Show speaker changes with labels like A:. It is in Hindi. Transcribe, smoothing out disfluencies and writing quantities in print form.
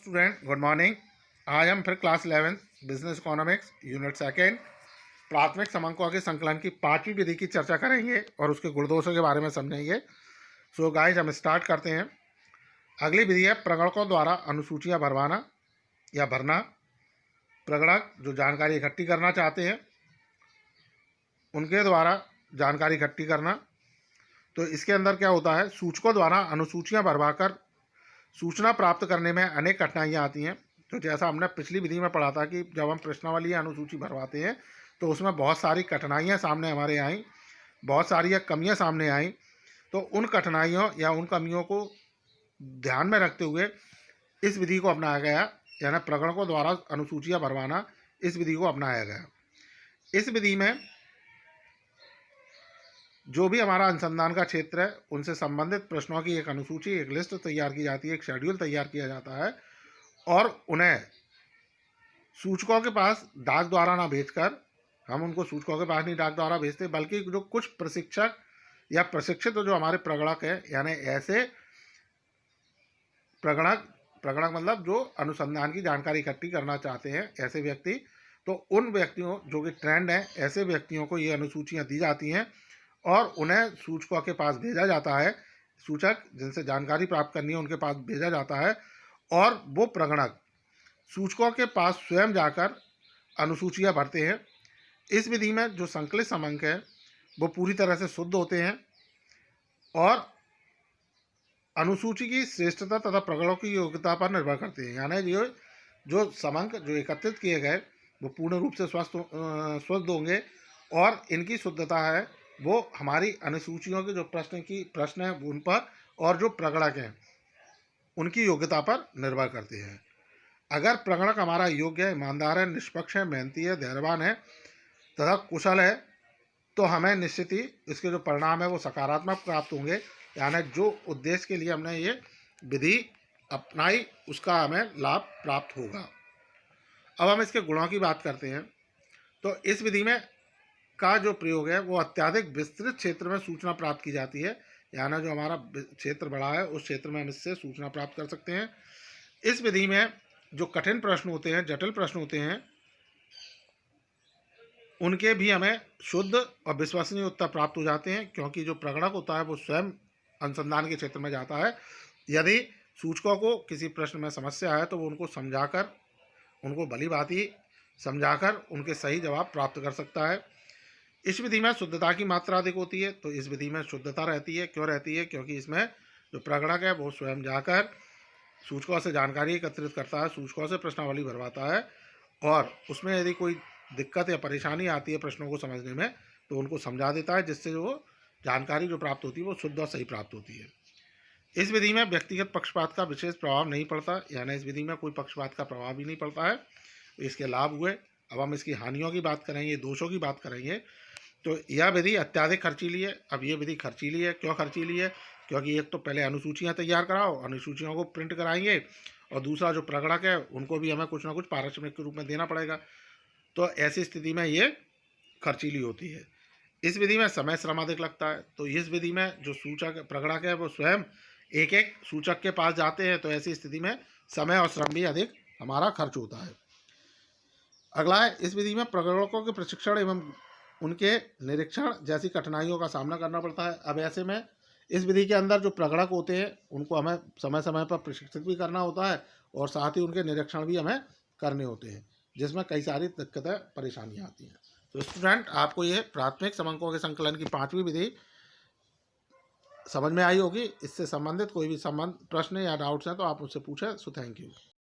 A: Student good morning. आज हम फिर class 11 business economics unit second प्राथमिक समंकों के संकलन की पांचवी विधि की चर्चा करेंगे और उसके गुणदोषों के बारे में समझेंगे। सो गाइस हम स्टार्ट करते हैं। अगली विधि है प्रगणकों द्वारा अनुसूचियां भरवाना या भरना। प्रगणक जो जानकारी इकट्ठी करना चाहते हैं उनके द्वारा जानकारी इकट्ठी करना। तो इसके अंदर क्या होता है, सूचकों द्वारा अनुसूचियां भरवाकर सूचना प्राप्त करने में अनेक कठिनाइयाँ आती हैं। तो जैसा हमने पिछली विधि में पढ़ा था कि जब हम प्रश्नावली अनुसूची भरवाते हैं तो उसमें बहुत सारी कठिनाइयाँ सामने हमारे आईं, बहुत सारी कमियाँ सामने आईं। तो उन कठिनाइयों या उन कमियों को ध्यान में रखते हुए इस विधि को अपनाया गया, यानी प्रगणकों द्वारा अनुसूचियाँ भरवाना, इस विधि को अपनाया गया। इस विधि में जो भी हमारा अनुसंधान का क्षेत्र है उनसे संबंधित प्रश्नों की एक अनुसूची, एक लिस्ट तैयार की जाती है, एक शेड्यूल तैयार किया जाता है और उन्हें सूचकों के पास डाक द्वारा ना भेजकर, हम उनको सूचकों के पास नहीं डाक द्वारा भेजते, बल्कि जो कुछ प्रशिक्षक या प्रशिक्षित जो हमारे प्रगणक हैं, यानी ऐसे प्रगणक मतलब जो अनुसंधान की जानकारी इकट्ठी करना चाहते हैं, ऐसे व्यक्ति, तो उन व्यक्तियों जो कि ट्रेंड हैं, ऐसे व्यक्तियों को ये अनुसूचियाँ दी जाती हैं और उन्हें सूचकों के पास भेजा जाता है। सूचक जिनसे जानकारी प्राप्त करनी है उनके पास भेजा जाता है और वो प्रगणक सूचकों के पास स्वयं जाकर अनुसूचियाँ भरते हैं। इस विधि में जो संकलित समंक हैं वो पूरी तरह से शुद्ध होते हैं और अनुसूची की श्रेष्ठता तथा प्रगणकों की योग्यता पर निर्भर करते हैं। यानी ये जो समंक जो एकत्रित किए गए वो पूर्ण रूप से स्वस्थ होंगे और इनकी शुद्धता है वो हमारी अनुसूचियों के जो प्रश्न हैं उन पर और जो प्रगणक हैं उनकी योग्यता पर निर्भर करते हैं। अगर प्रगणक हमारा योग्य है, ईमानदार है, निष्पक्ष है, मेहनती है, धैर्यवान है तथा कुशल है तो हमें निश्चित ही इसके जो परिणाम है वो सकारात्मक प्राप्त होंगे। यानी जो उद्देश्य के लिए हमने ये विधि अपनाई उसका हमें लाभ प्राप्त होगा। अब हम इसके गुणों की बात करते हैं। तो इस विधि में का जो प्रयोग है वो अत्यधिक विस्तृत क्षेत्र में सूचना प्राप्त की जाती है। यानी जो हमारा क्षेत्र बड़ा है उस क्षेत्र में हम इससे सूचना प्राप्त कर सकते हैं। इस विधि में जो कठिन प्रश्न होते हैं, जटिल प्रश्न होते हैं, उनके भी हमें शुद्ध और विश्वसनीय उत्तर प्राप्त हो जाते हैं, क्योंकि जो प्रगणक होता है वो स्वयं अनुसंधान के क्षेत्र में जाता है। यदि सूचकों को किसी प्रश्न में समस्या है तो वो उनको समझाकर, उनको भली भांति समझाकर उनके सही जवाब प्राप्त कर सकता है। इस विधि में शुद्धता की मात्रा अधिक होती है। तो इस विधि में शुद्धता रहती है। क्यों रहती है? क्योंकि इसमें जो प्रगणक है वो स्वयं जाकर सूचकों से जानकारी एकत्रित करता है, सूचकों से प्रश्नावली भरवाता है और उसमें यदि कोई दिक्कत या परेशानी आती है प्रश्नों को समझने में तो उनको समझा देता है, जिससे वो जानकारी जो प्राप्त होती है वो शुद्ध और सही प्राप्त होती है। इस विधि में व्यक्तिगत पक्षपात का विशेष प्रभाव नहीं पड़ता, यानी इस विधि में कोई पक्षपात का प्रभाव भी नहीं पड़ता है। इसके लाभ हुए। अब हम इसकी हानियों की बात करेंगे, दोषों की बात करेंगे। तो यह विधि अत्यधिक खर्चीली है। अब ये विधि खर्चीली है। क्यों खर्चीली है? क्योंकि एक तो पहले अनुसूचियाँ तैयार कराओ, अनुसूचियों को प्रिंट कराएंगे, और दूसरा जो प्रगणक है उनको भी हमें कुछ ना कुछ पारिश्रमिक के रूप में देना पड़ेगा। तो ऐसी स्थिति में ये खर्चीली होती है। इस विधि में समय श्रम अधिक लगता है। तो इस विधि में जो सूचक प्रगणक है वो स्वयं एक एक सूचक के पास जाते हैं, तो ऐसी स्थिति में समय और श्रम भी अधिक हमारा खर्च होता है। अगला है, इस विधि में प्रगणकों के प्रशिक्षण एवं उनके निरीक्षण जैसी कठिनाइयों का सामना करना पड़ता है। अब ऐसे में इस विधि के अंदर जो प्रगणक होते हैं उनको हमें समय समय पर प्रशिक्षित भी करना होता है और साथ ही उनके निरीक्षण भी हमें करने होते हैं, जिसमें कई सारी दिक्कतें परेशानियाँ आती हैं। तो स्टूडेंट, आपको ये प्राथमिक समंकों के संकलन की पांचवी विधि समझ में आई होगी। इससे संबंधित कोई भी प्रश्न या डाउट्स हैं तो आप मुझसे पूछें। So thank you.